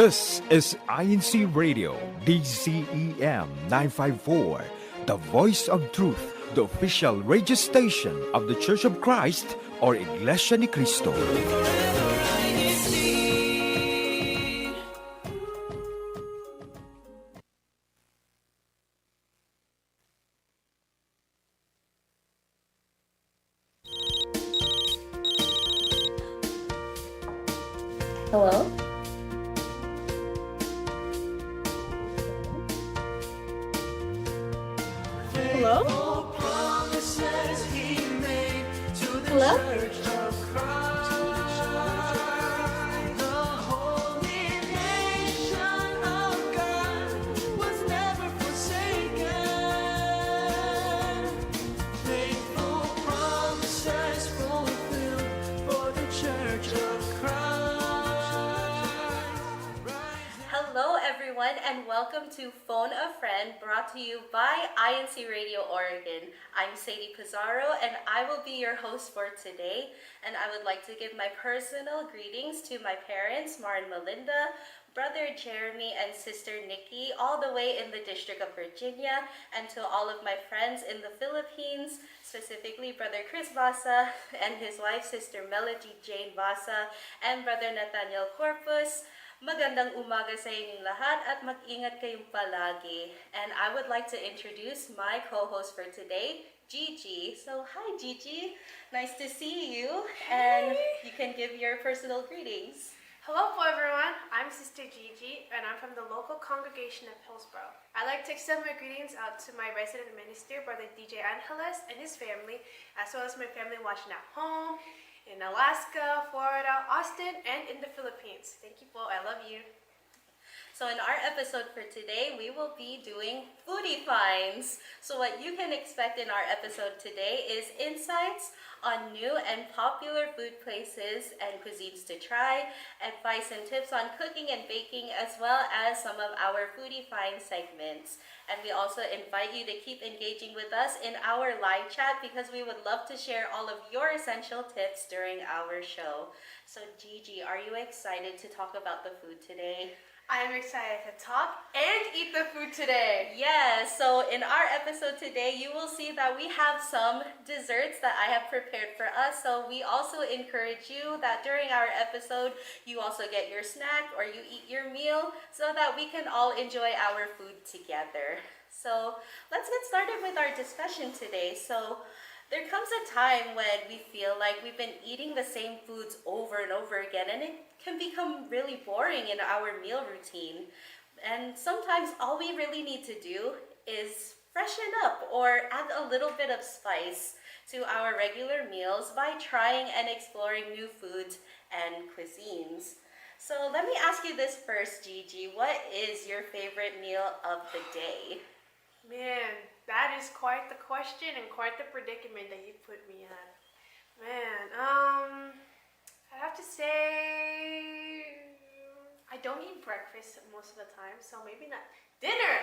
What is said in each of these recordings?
This is INCRadio, DCEM 954, the voice of truth, the official radio station of the Church of Christ or Iglesianicristo. Hello? Hello? Hello? Hello everyone and welcome to Phone a Friend, brought to you by INCRadio Oregon. I'm Sadie Pizarro and I will be your host for today, and I would like to give my personal greetings to my parents, Mar and Melinda, brother Jeremy and sister Nikki, all the way in the District of Virginia, and to all of my friends in the Philippines, specifically brother Chris Vasa and his wife, sister Melody Jane Vasa, and brother Nathaniel Corpus. Magandang umaga sa inyong lahat at mag-ingat kayong palagi. And I would like to introduce my co-host for today, Gigi. So, hi Gigi. Nice to see you. And you can give your personal greetings. Hello everyone, I'm Sister Gigi and I'm from the local congregation of Hillsborough. I'd like to extend my greetings out to my resident minister, Brother DJ Angeles and his family, as well as my family watching at home, in Alaska, Florida, Austin, and in the Philippines. Thank you po, I love you. So in our episode for today, we will be doing foodie finds. So what you can expect in our episode today is insights on new and popular food places and cuisines to try, advice and tips on cooking and baking, as well as some of our foodie find segments. And we also invite you to keep engaging with us in our live chat because we would love to share all of your essential tips during our show. So Gigi, are you excited to talk about the food today? I am excited to talk and eat the food today. Yes, so in our episode today, you will see that we have some desserts that I have prepared for us. So we also encourage you that during our episode, you also get your snack or you eat your meal so that we can all enjoy our food together. So let's get started with our discussion today. So there comes a time when we feel like we've been eating the same foods over and over again, and it can become really boring in our meal routine. And sometimes all we really need to do is freshen up or add a little bit of spice to our regular meals by trying and exploring new foods and cuisines. So let me ask you this first, Gigi. What is your favorite meal of the day? Man, that is quite the question and quite the predicament that you put me in. Man, I'd have to say I don't eat breakfast most of the time, so maybe not dinner.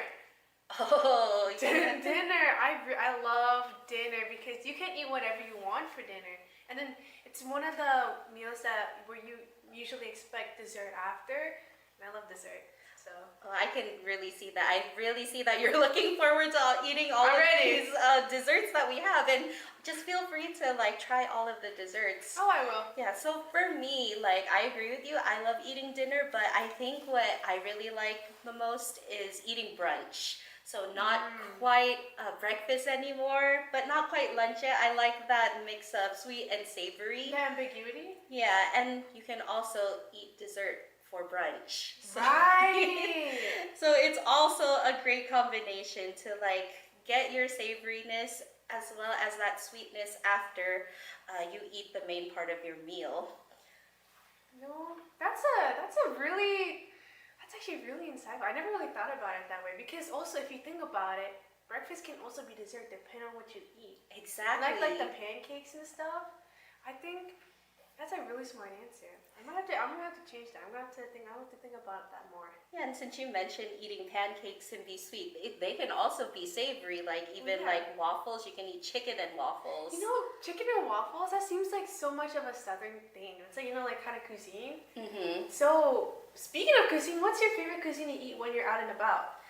Oh, yeah. Dinner. I love dinner because you can eat whatever you want for dinner, and then it's one of the meals where you usually expect dessert after, and I love dessert. So I can really see that. I really see that you're looking forward to eating all already. of these desserts that we have, and just feel free to try all of the desserts. Oh, I will. Yeah, so for me, I agree with you. I love eating dinner, but I think what I really like the most is eating brunch. So not quite breakfast anymore, but not quite lunch yet. I like that mix of sweet and savory. The ambiguity. Yeah, and you can also eat dessert for brunch. So, Right. so it's also a great combination to get your savoriness as well as that sweetness after you eat the main part of your meal. No, that's actually really insightful. I never really thought about it that way because also if you think about it, breakfast can also be dessert depending on what you eat. Exactly. Like the pancakes and stuff. I think That's a really smart answer. I'm gonna have to change that. I'm gonna have to think about that more. Yeah, and since you mentioned eating pancakes can be sweet, they can also be savory, like even Yeah. like waffles. You can eat chicken and waffles. You know, chicken and waffles, that seems like so much of a southern thing. It's like, like kind of cuisine. Mm-hmm. So, speaking of cuisine, what's your favorite cuisine to eat when you're out and about?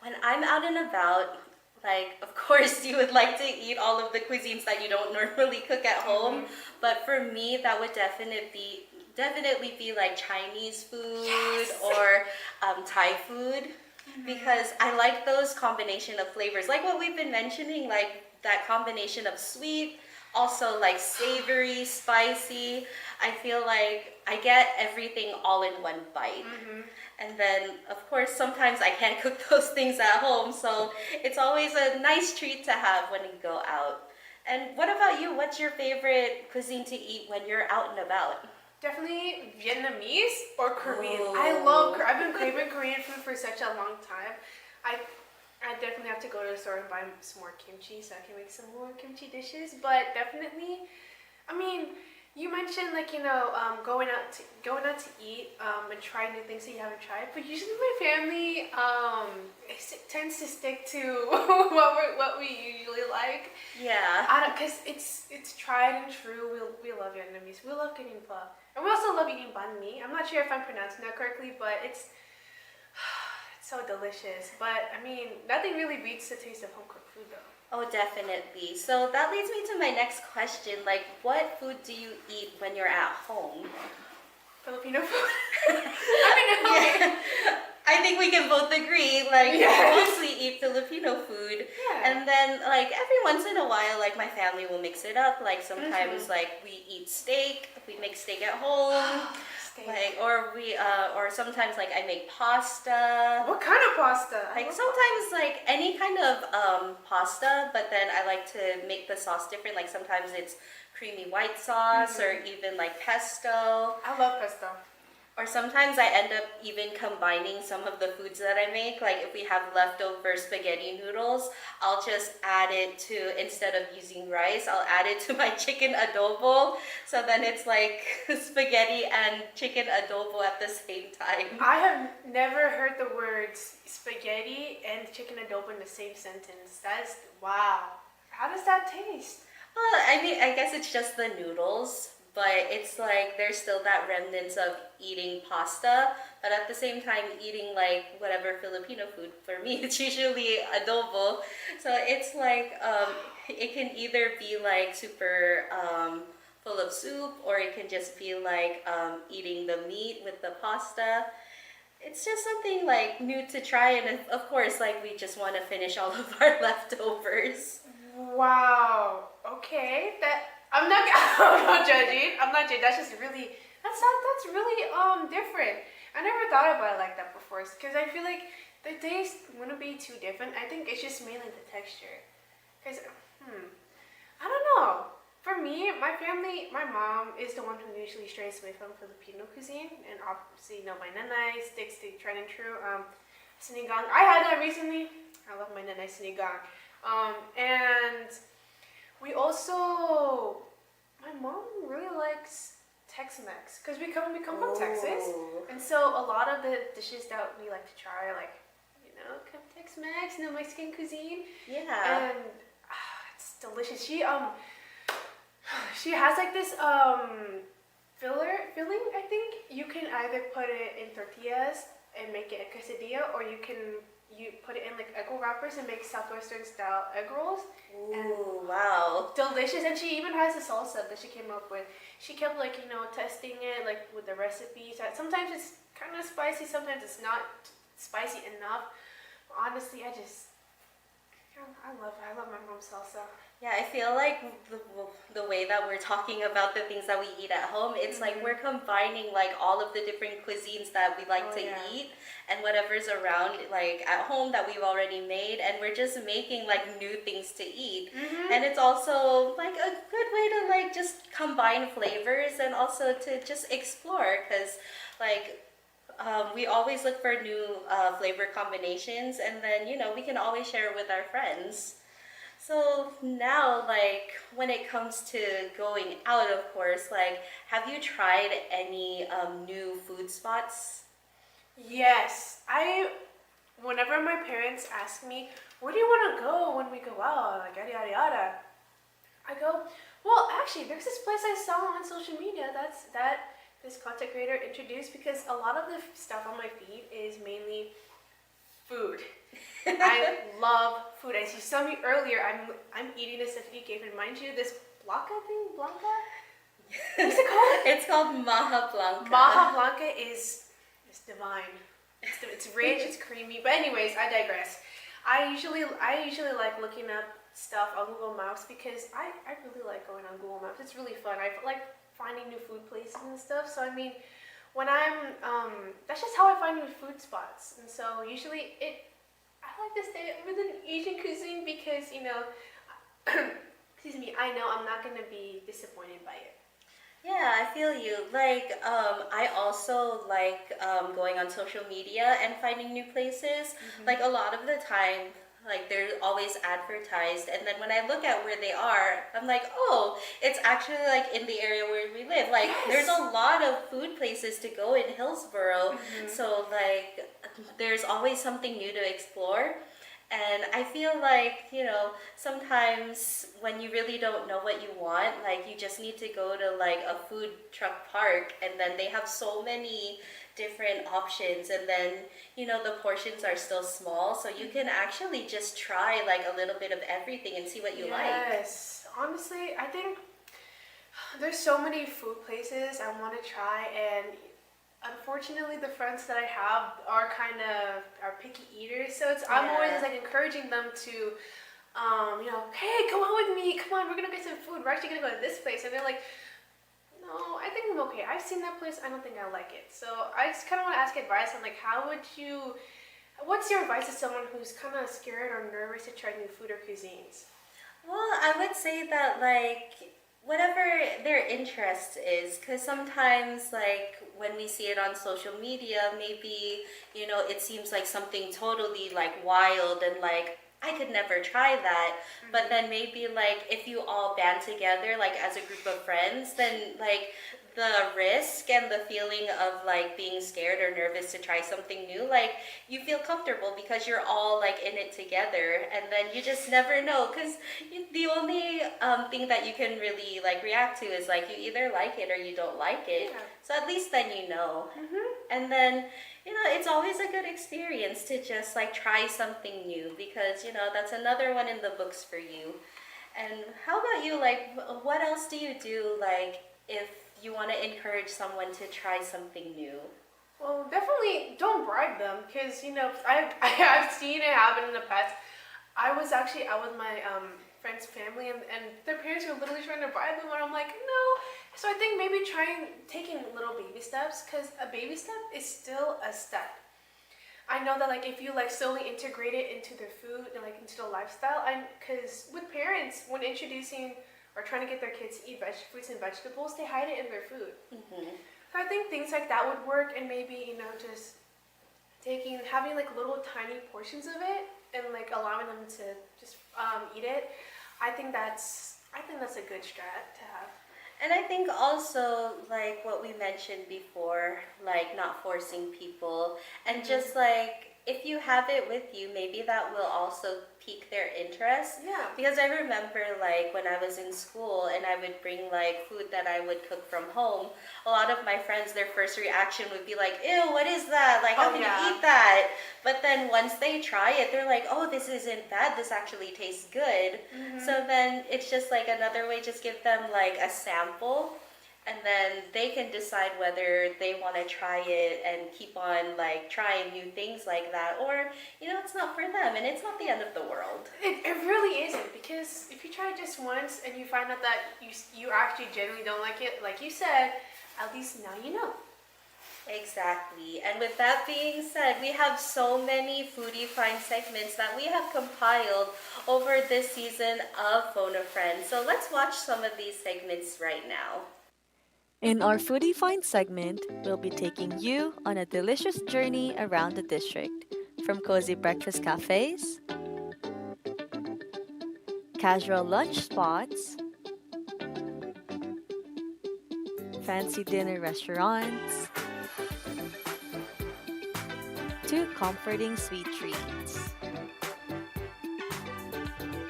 When I'm out and about, like, of course, you would like to eat all of the cuisines that you don't normally cook at home. But for me, that would definitely be like Chinese food or Thai food, because I like those combination of flavors, like what we've been mentioning, like that combination of sweet, also like savory, spicy. I feel like I get everything all in one bite. And then, of course, sometimes I can't cook those things at home, so it's always a nice treat to have when you go out. And what about you? What's your favorite cuisine to eat when you're out and about? Definitely Vietnamese or Korean. Oh. I've been craving Korean food for such a long time. I definitely have to go to the store and buy some more kimchi so I can make some more kimchi dishes. But definitely, I mean, you mentioned like going out to eat and try new things that you haven't tried. But usually my family tends to stick to what we usually like. Yeah. Because it's tried and true. We love Vietnamese. We love getting pho. And we also love eating banh mi. I'm not sure if I'm pronouncing that correctly, but it's so delicious. But I mean, nothing really beats the taste of home cooked food though. Oh, definitely. So that leads me to my next question. Like, what food do you eat when you're at home? Filipino food. I mean, Yeah. I think we can both agree, like, Yes. we mostly eat Filipino food. Yeah. And then, like, every once in a while, like, my family will mix it up. Like, sometimes, like, we eat steak. We make steak at home. Steak. Like, or sometimes, like, I make pasta. What kind of pasta? Like, sometimes, like, any kind of pasta, but then I like to make the sauce different. Like, sometimes it's creamy white sauce or even, like, pesto. I love pesto. Or sometimes I end up even combining some of the foods that I make. Like if we have leftover spaghetti noodles, I'll just add it to, instead of using rice, I'll add it to my chicken adobo. So then it's like spaghetti and chicken adobo at the same time. I have never heard the words spaghetti and chicken adobo in the same sentence. That's wow. How does that taste? Well, I mean, I guess it's just the noodles. But it's like there's still that remnants of eating pasta, but at the same time eating like whatever Filipino food. For me, it's usually adobo. So it's like it can either be like super full of soup, or it can just be like eating the meat with the pasta. It's just something like new to try, and of course, like we just want to finish all of our leftovers. Wow. Okay. I'm not judging. I'm not judging. That's just really that's really different. I never thought about it like that before, because I feel like the taste wouldn't be too different. I think it's just mainly the texture. Because I don't know. For me, my family, my mom is the one who usually strays away from Filipino cuisine, and obviously, my nanay sticks to tried and true sinigang. I had that recently. I love my nanay sinigang. And we also, my mom really likes Tex-Mex because we come from Texas, and so a lot of the dishes that we like to try are like, Tex-Mex, Mexican cuisine. Yeah. And it's delicious. She has like this filling. I think you can either put it in tortillas and make it a quesadilla, or you put it in like egg roll wrappers and make Southwestern style egg rolls. Ooh, wow. Delicious. And she even has a salsa that she came up with. She kept like, testing it like with the recipes. Sometimes it's kind of spicy, sometimes it's not spicy enough. But honestly, I love my mom's salsa. Yeah, I feel like the way that we're talking about the things that we eat at home, it's like we're combining like all of the different cuisines that we like to eat and whatever's around like at home that we've already made, and we're just making like new things to eat. And it's also like a good way to like just combine flavors and also to just explore, because like we always look for new flavor combinations, and then we can always share it with our friends. So now, like, when it comes to going out, of course, like, have you tried any new food spots? Yes, whenever my parents ask me, where do you want to go when we go out? Like, yada, yada, yada. I go, well, actually, there's this place I saw on social media that this content creator introduced because a lot of the stuff on my feed is mainly food. I love food. As you saw me earlier, I'm eating this that you gave, and mind you, this Blanca? What's it called? It's called Maja Blanca. Maja Blanca is divine. It's rich, it's creamy. But anyways, I digress. I usually like looking up stuff on Google Maps because I really like going on Google Maps. It's really fun. I like finding new food places and stuff. So I mean, when I'm that's just how I find new food spots. And so usually I like to stay within Asian cuisine because excuse me, I know I'm not gonna be disappointed by it. Yeah, I feel you. Like, I also like going on social media and finding new places. Like, a lot of the time, like, they're always advertised. And then when I look at where they are, I'm like, oh, it's actually, like, in the area where we live. Like, there's a lot of food places to go in Hillsboro. So, like, there's always something new to explore. And I feel like, sometimes when you really don't know what you want, like you just need to go to like a food truck park and then they have so many different options and then, the portions are still small. So you can actually just try like a little bit of everything and see what you like. Yes. Honestly, I think there's so many food places I want to try, and unfortunately, the friends that I have are picky eaters, so I'm always just, like, encouraging them to, hey, come on with me, come on, we're gonna get some food. We're actually gonna go to this place, and they're like, no, I think I'm okay. I've seen that place. I don't think I like it. So I just kind of want to ask advice on like what's your advice to someone who's kind of scared or nervous to try new food or cuisines? Well, I would say that like whatever their interest is, because sometimes like when we see it on social media, maybe it seems like something totally like wild and like I could never try that. But then maybe like if you all band together like as a group of friends, then like the risk and the feeling of like being scared or nervous to try something new, like you feel comfortable because you're all like in it together, and then you just never know because the only thing that you can really like react to is like you either like it or you don't like it. So at least then and then it's always a good experience to just like try something new because that's another one in the books for you. And how about you, like what else do you do like if you want to encourage someone to try something new? Well, definitely don't bribe them because I've seen it happen in the past. I was out with my friend's family and their parents were literally trying to bribe them, and I'm like, no. So I think maybe taking little baby steps, because a baby step is still a step. I know that like if you like slowly integrate it into their food and like into the lifestyle, because with parents when introducing or trying to get their kids to eat fruits and vegetables, they hide it in their food. So I think things like that would work, and maybe just having like little tiny portions of it and like allowing them to just eat it. I think that's a good strat to have. And I think also like what we mentioned before, like not forcing people and just like if you have it with you, maybe that will also pique their interest. Yeah. Because I remember like when I was in school and I would bring like food that I would cook from home, a lot of my friends, their first reaction would be like, ew, what is that? Like, how can you eat that? But then once they try it, they're like, oh, this isn't bad. This actually tastes good. So then it's just like another way, just give them like a sample. And then they can decide whether they want to try it and keep on like trying new things like that, or it's not for them and it's not the end of the world. It really isn't, because if you try it just once and you find out that you actually genuinely don't like it, like you said, at least now you know. Exactly. And with that being said, we have so many Foodie Find segments that we have compiled over this season of Phone a Friend. So let's watch some of these segments right now. In our Foodie Find segment, we'll be taking you on a delicious journey around the district, from cozy breakfast cafes, casual lunch spots, fancy dinner restaurants, to comforting sweet treats.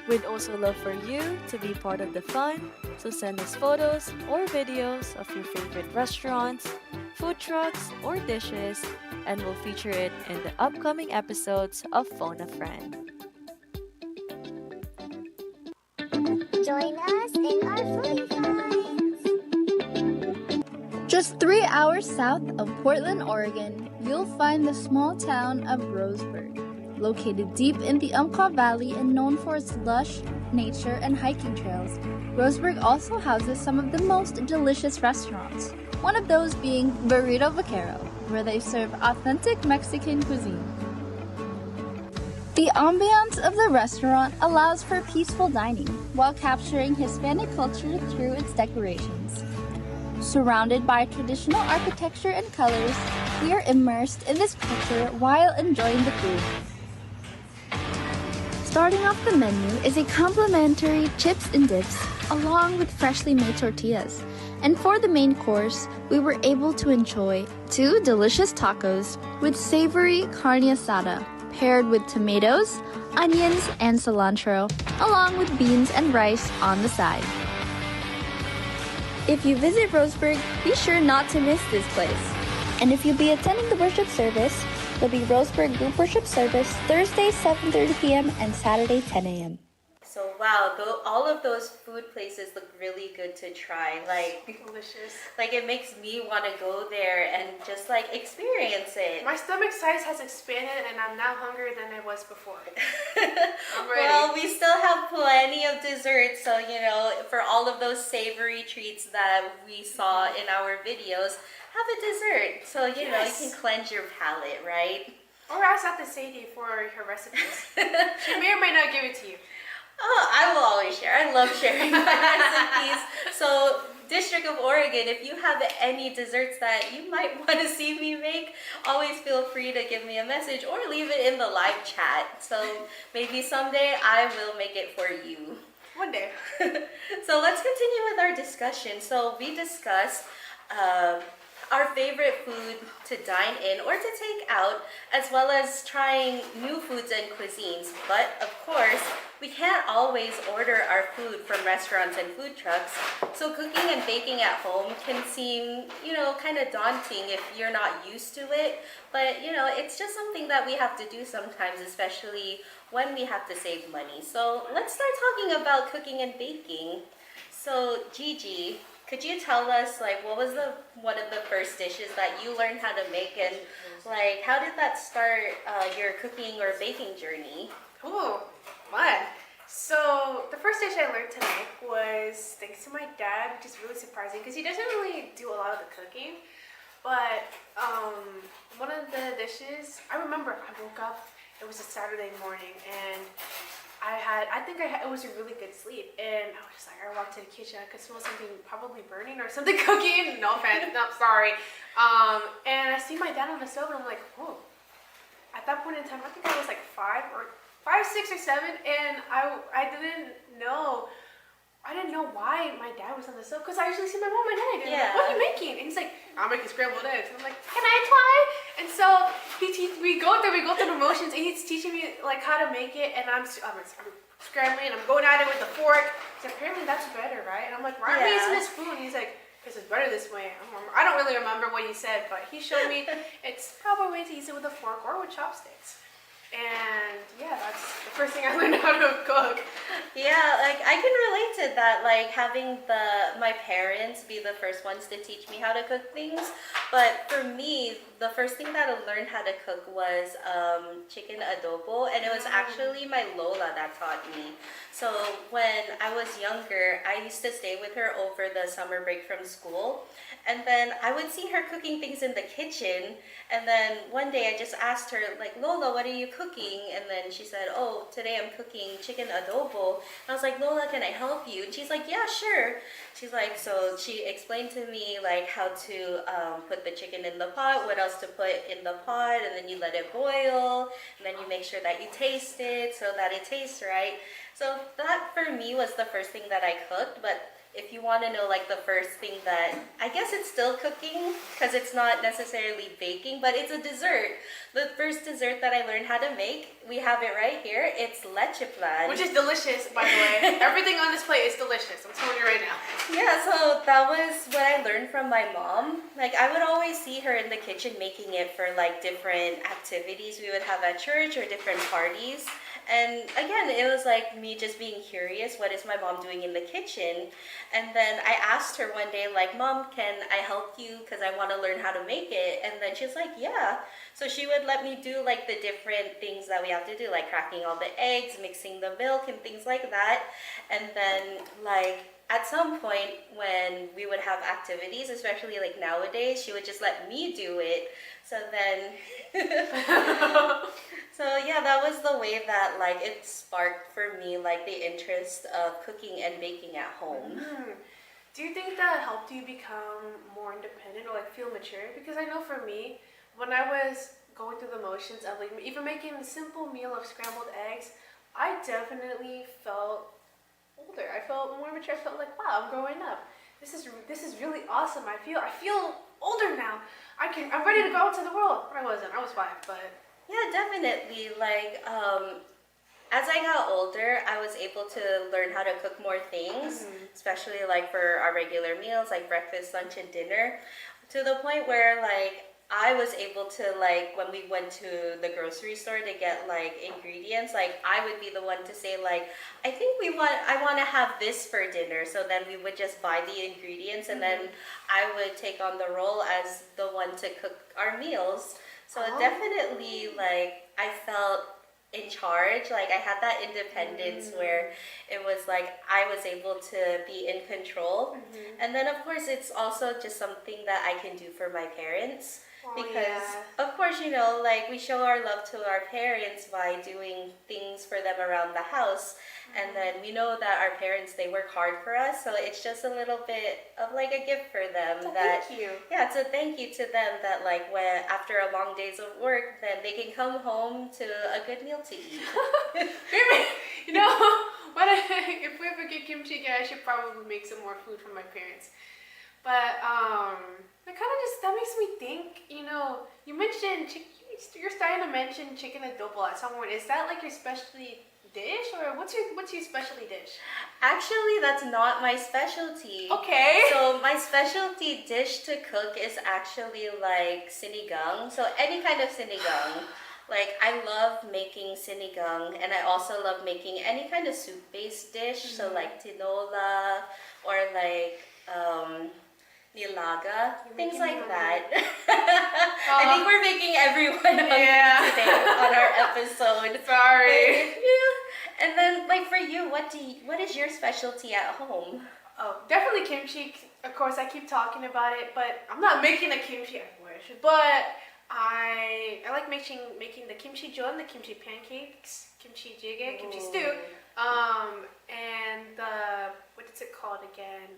We'd also love for you to be part of the fun, so send us photos or videos of your favorite restaurants, food trucks, or dishes, and we'll feature it in the upcoming episodes of Phone a Friend. Join us in our foodie finds. Just 3 hours south of Portland, Oregon, you'll find the small town of Roseburg. Located deep in the Umpqua Valley and known for its lush nature and hiking trails, Roseburg also houses some of the most delicious restaurants. One of those being Burrito Vaquero, where they serve authentic Mexican cuisine. The ambiance of the restaurant allows for peaceful dining while capturing Hispanic culture through its decorations. Surrounded by traditional architecture and colors, we are immersed in this culture while enjoying the food. Starting off the menu is a complimentary chips and dips along with freshly made tortillas. And for the main course, we were able to enjoy 2 delicious tacos with savory carne asada paired with tomatoes, onions, and cilantro, along with beans and rice on the side. If you visit Roseburg, be sure not to miss this place. And if you'll be attending the worship service, there'll be Roseburg Group Worship Service Thursday 7:30 p.m. and Saturday 10 a.m. So wow, all of those food places look really good to try. Like Delicious. Like it makes me want to go there and just like experience it. My stomach size has expanded and I'm now hungrier than I was before. I'm ready. Well, we still have plenty of desserts, so you know, for all of those savory treats that we saw in our videos, have a dessert. So you know, you can cleanse your palate, right? Or ask out the Sadie for her recipes. She may or may not give it to you. Oh, I will always share. I love sharing my recipes. So, District of Oregon, if you have any desserts that you might want to see me make, always feel free to give me a message or leave it in the live chat. So, maybe someday I will make it for you. One day. So, let's continue with our discussion. So, we discussed our favorite food to dine in or to take out, as well as trying new foods and cuisines. But of course, we can't always order our food from restaurants and food trucks. So cooking and baking at home can seem, you know, kind of daunting if you're not used to it. But, you know, it's just something that we have to do sometimes, especially when we have to save money. So let's start talking about cooking and baking. So Gigi, could you tell us, like, what was one of the first dishes that you learned how to make, and like, how did that start your cooking or baking journey? Ooh, fun. So the first dish I learned to make was thanks to my dad, which is really surprising because he doesn't really do a lot of the cooking. But one of the dishes, I remember I woke up, it was a Saturday morning, and it was a really good sleep, and I was just like, I walked to the kitchen, I could smell something probably burning or something cooking. No offense, no, sorry. And I see my dad on the stove, and I'm like, whoa. At that point in time, I think I was like 5, 6, or 7, and I didn't know why my dad was on the stove, because I usually see my mom and dad. Yeah. Like, what are you making? And he's like, I'm making scrambled eggs. And I'm like, can I try? And so we go through the motions, and he's teaching me like how to make it, and I'm scrambling, I'm going at it with the fork. He's like, apparently that's better, right? And I'm like, why are we using this spoon? And he's like, because it's better this way. I don't really remember what he said, but he showed me it's probably a way to use it with a fork or with chopsticks. And yeah, that's the first thing I learned how to cook. Yeah, like I can relate to that, like having my parents be the first ones to teach me how to cook things. But for me, the first thing that I learned how to cook was chicken adobo, and it was actually my Lola that taught me. So when I was younger, I used to stay with her over the summer break from school, and then I would see her cooking things in the kitchen. And then one day I just asked her, like, Lola, what are you cooking? And then she said, oh, today I'm cooking chicken adobo. And I was like, Lola, can I help you? And she's like, yeah, sure. She's like, so she explained to me like how to put the chicken in the pot, what else to put in the pot, and then you let it boil, and then you make sure that you taste it so that it tastes right. So that for me was the first thing that I cooked. But if you want to know like the first thing that, I guess it's still cooking because it's not necessarily baking, but it's a dessert. The first dessert that I learned how to make, we have it right here. It's leche plan. Which is delicious, by the way. Everything on this plate is delicious. I'm telling you right now. Yeah, so that was what I learned from my mom. Like I would always see her in the kitchen making it for like different activities we would have at church or different parties. And again, it was like me just being curious, what is my mom doing in the kitchen? And then I asked her one day, like, Mom, can I help you? Because I want to learn how to make it. And then she's like, yeah. So she would let me do like the different things that we have to do, like cracking all the eggs, mixing the milk and things like that. And then like at some point when we would have activities, especially like nowadays, she would just let me do it. So then, so yeah, that was the way that like it sparked for me like the interest of cooking and baking at home. Do you think that helped you become more independent or like feel mature? Because I know for me, when I was going through the motions of like even making a simple meal of scrambled eggs, I definitely felt older. I felt more mature. I felt like, wow, I'm growing up. This is really awesome. I feel older now. I'm ready to go out to the world. I wasn't. I was 5, but Yeah, definitely. Like, as I got older, I was able to learn how to cook more things, especially like for our regular meals, like breakfast, lunch, and dinner, to the point where like I was able to like when we went to the grocery store to get like ingredients, like I would be the one to say like, I want to have this for dinner. So then we would just buy the ingredients and then I would take on the role as the one to cook our meals. So definitely like I felt in charge. Like I had that independence where it was like I was able to be in control. And then of course it's also just something that I can do for my parents. Because of course, you know, like we show our love to our parents by doing things for them around the house. And then we know that our parents, they work hard for us. So it's just a little bit of like a gift for them. Thank you. Yeah, it's a thank you to them that like when after a long days of work, then they can come home to a good meal to eat. You know, if we ever get kimchi again, I should probably make some more food for my parents. But it kind of just, that makes me think, you know, you mentioned, you're starting to mention chicken adobo at some point. Is that like your specialty dish, or what's your specialty dish? Actually, that's not my specialty. Okay. So my specialty dish to cook is actually like sinigang. So any kind of sinigang. Like I love making sinigang, and I also love making any kind of soup-based dish. So like tinola or like nilaga, things like that. I think we're making everyone hungry today on our episode. Sorry. Yeah. And then, like for you, what is your specialty at home? Oh, definitely kimchi. Of course, I keep talking about it, but I'm not making a kimchi. I wish, but I like making the kimchi jon, the kimchi pancakes, kimchi jjigae, kimchi stew, and the what is it called again?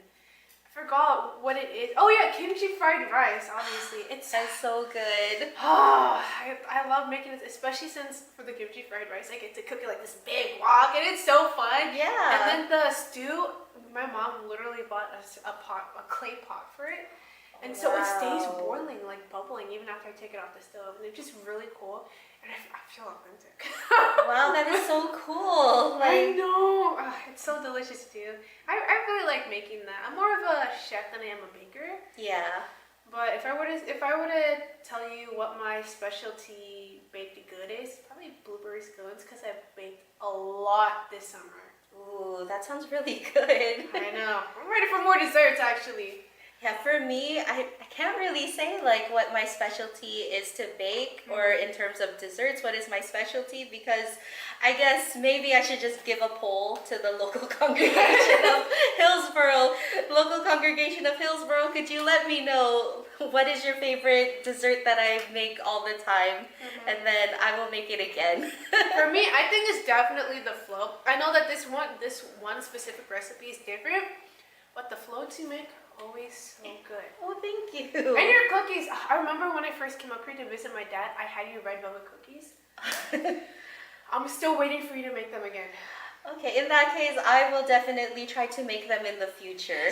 I forgot what it is. Oh yeah, kimchi fried rice. Obviously, it's so good. Oh, I love making it, especially since for the kimchi fried rice, I get to cook it like this big wok, and it's so fun. Yeah. And then the stew, my mom literally bought us a clay pot for it. And so it stays boiling, like bubbling, even after I take it off the stove. And it's just really cool. And I feel authentic. Wow, that is so cool. I know. It's so delicious too. I really like making that. I'm more of a chef than I am a baker. Yeah. But if I were to tell you what my specialty baked good is, probably blueberry scones, because I've baked a lot this summer. Ooh, that sounds really good. I know. I'm ready for more desserts, actually. Yeah, for me, I can't really say like what my specialty is to bake or in terms of desserts, what is my specialty, because I guess maybe I should just give a poll to the local congregation of Hillsborough. Local congregation of Hillsborough, could you let me know what is your favorite dessert that I make all the time? And then I will make it again. For me, I think it's definitely the flow. I know that this one specific recipe is different, but the floats you make always so good. Oh, thank you. And your cookies. I remember when I first came up here to visit my dad, I had your red velvet cookies. I'm still waiting for you to make them again. Okay, in that case, I will definitely try to make them in the future.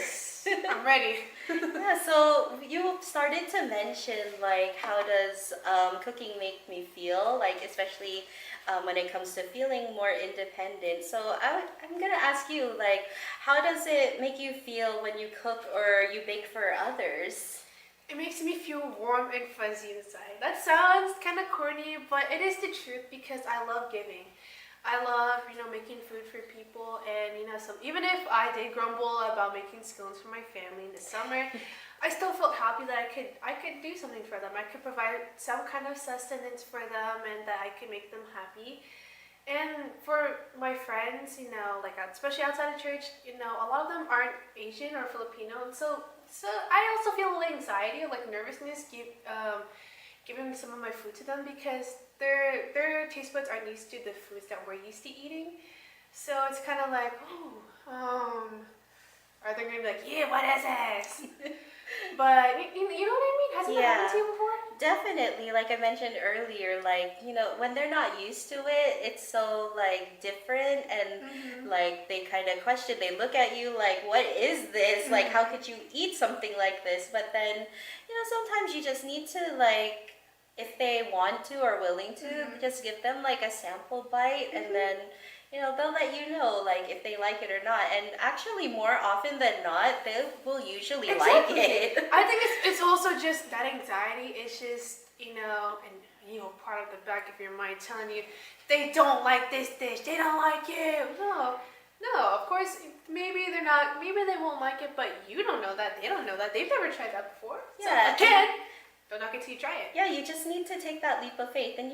I'm ready. Yeah, so you started to mention like how does cooking make me feel, like especially when it comes to feeling more independent. So I'm gonna ask you, like, how does it make you feel when you cook or you bake for others? It makes me feel warm and fuzzy inside. That sounds kind of corny, but it is the truth because I love giving. I love, making food for people, and even if I did grumble about making scones for my family in the summer, I still felt happy that I could do something for them. I could provide some kind of sustenance for them, and that I could make them happy. And for my friends, like especially outside of church, a lot of them aren't Asian or Filipino, and so I also feel a little anxiety, like nervousness, giving some of my food to them because their taste buds aren't used to the foods that we're used to eating. So it's kind of like, are they gonna be like, yeah, what is this? But you know what I mean? Hasn't that happened to you before? Definitely. Like I mentioned earlier, like, when they're not used to it, it's so like different, and like they kind of question, they look at you like, what is this? Like, how could you eat something like this? But then, sometimes you just need to, like, if they want to or willing to, just give them like a sample bite, and then they'll let you know like if they like it or not. And actually, more often than not, they will usually like it. I think it's also just that anxiety is just and part of the back of your mind telling you they don't like this dish, they don't like you. No, of course, maybe they won't like it, but you don't know that, they don't know that, they've never tried that before. Yeah. So again, don't knock it till you try it. Yeah, you just need to take that leap of faith, and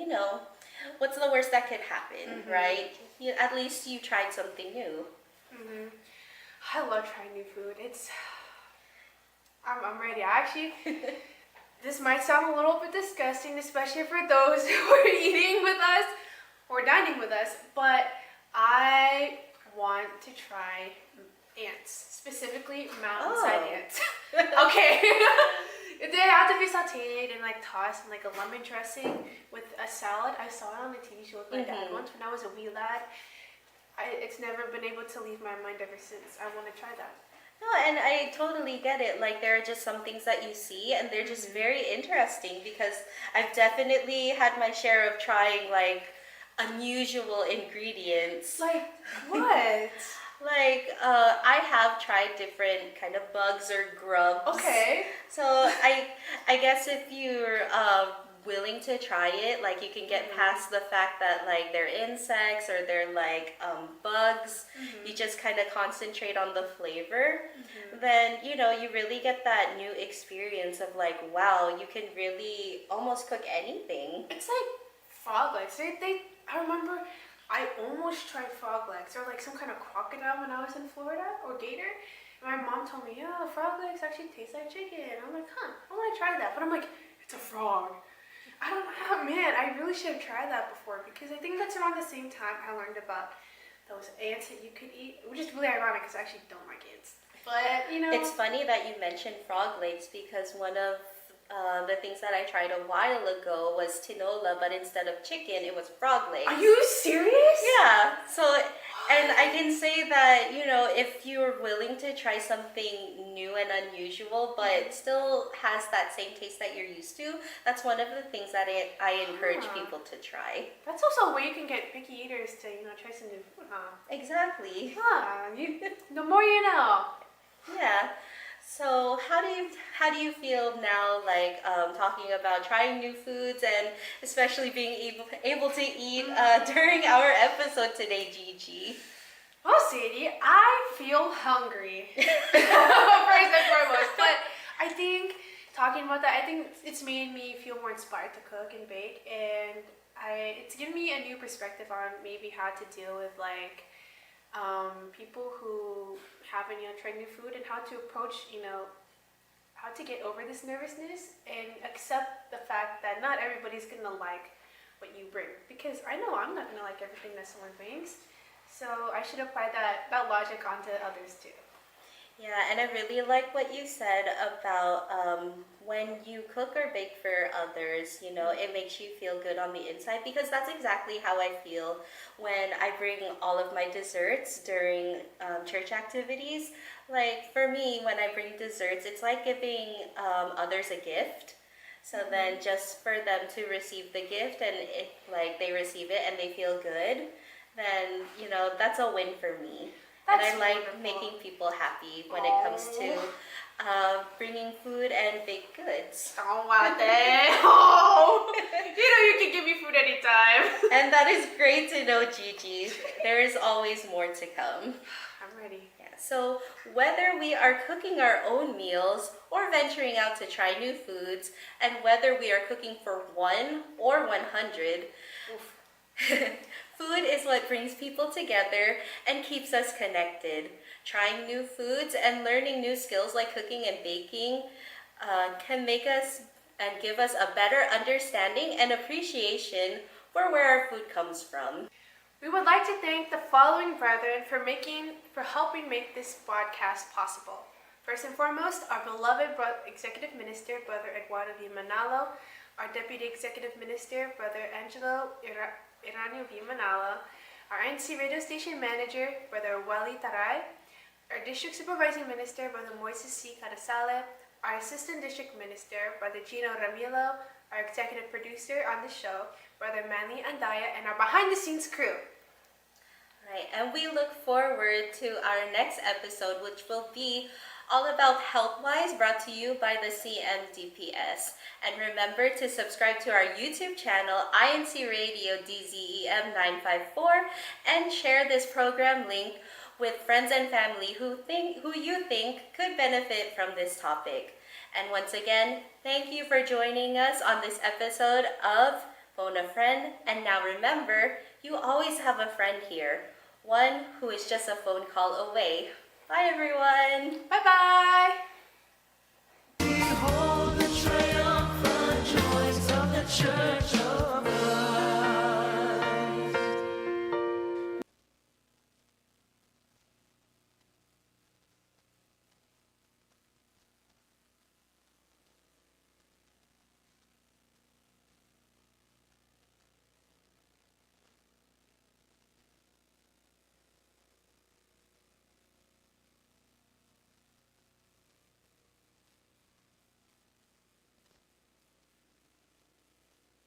what's the worst that could happen, right? At least you tried something new. I love trying new food. I'm ready. Actually, this might sound a little bit disgusting, especially for those who are eating with us or dining with us, but I want to try ants, specifically mountainside ants. Okay. They have to be sauteed and like tossed in like a lemon dressing with a salad. I saw it on the TV show with my dad once when I was a wee lad. It's never been able to leave my mind ever since. I want to try that. No, and I totally get it. Like, there are just some things that you see, and they're just very interesting, because I've definitely had my share of trying like unusual ingredients. Like what? Like, I have tried different kind of bugs or grubs. Okay. So I guess if you're willing to try it, like you can get past the fact that like they're insects or they're like bugs. You just kind of concentrate on the flavor. Then you really get that new experience of like, wow, you can really almost cook anything. It's like frog legs. I remember I almost tried frog legs or like some kind of crocodile when I was in Florida, or gator. And my mom told me, yeah, frog legs actually taste like chicken. I'm like, I want to try that. But I'm like, it's a frog. I don't know, man, I really should have tried that before, because I think that's around the same time I learned about those ants that you could eat, which is really ironic because I actually don't like ants. But, It's funny that you mentioned frog legs, because one of the things that I tried a while ago was tinola, but instead of chicken, it was frog legs. Are you serious? Yeah. So, and I can say that, if you're willing to try something new and unusual, but still has that same taste that you're used to, that's one of the things that I encourage people to try. That's also a way you can get picky eaters to, try some new food, huh? Exactly. The more you know. Yeah. So how do you feel now, like talking about trying new foods and especially being able to eat during our episode today, Gigi? Well, Sadie, I feel hungry first and foremost, but talking about that, I think it's made me feel more inspired to cook and bake, and it's given me a new perspective on maybe how to deal with like people who haven't tried new food, and how to approach how to get over this nervousness and accept the fact that not everybody's gonna like what you bring, because I know I'm not gonna like everything that someone brings, so I should apply that logic onto others too. Yeah, and I really like what you said about when you cook or bake for others, it makes you feel good on the inside, because that's exactly how I feel when I bring all of my desserts during church activities. Like for me, when I bring desserts, it's like giving others a gift. So then just for them to receive the gift, and if like they receive it and they feel good, then, that's a win for me. That's and I like wonderful. making people happy when it comes to bringing food and baked goods. Oh, wow, oh, you can give me food anytime. And that is great to know, Gigi. There is always more to come. I'm ready. Yeah, so whether we are cooking our own meals or venturing out to try new foods, and whether we are cooking for 1 or 100, food is what brings people together and keeps us connected. Trying new foods and learning new skills like cooking and baking can make us and give us a better understanding and appreciation for where our food comes from. We would like to thank the following brethren for helping make this podcast possible. First and foremost, our beloved Executive Minister, Brother Eduardo V. Manalo, our Deputy Executive Minister, Brother Angelo Iranio V. Manalo, our INC radio station manager, Brother Wally Taray, our District Supervising Minister, Brother Moises C. Carasale, our Assistant District Minister, Brother Gino Ramilo, our Executive Producer on the show, Brother Manly Andaya, and our behind-the-scenes crew. Right, and we look forward to our next episode, which will be all about HealthWise, brought to you by the CMDPS. And remember to subscribe to our YouTube channel, INCRadio DZEM 954, and share this program link with friends and family who you think could benefit from this topic. And once again, thank you for joining us on this episode of Phone a Friend. And now remember, you always have a friend here, one who is just a phone call away. Bye, everyone. Bye-bye. Behold the triumphant joys of the church.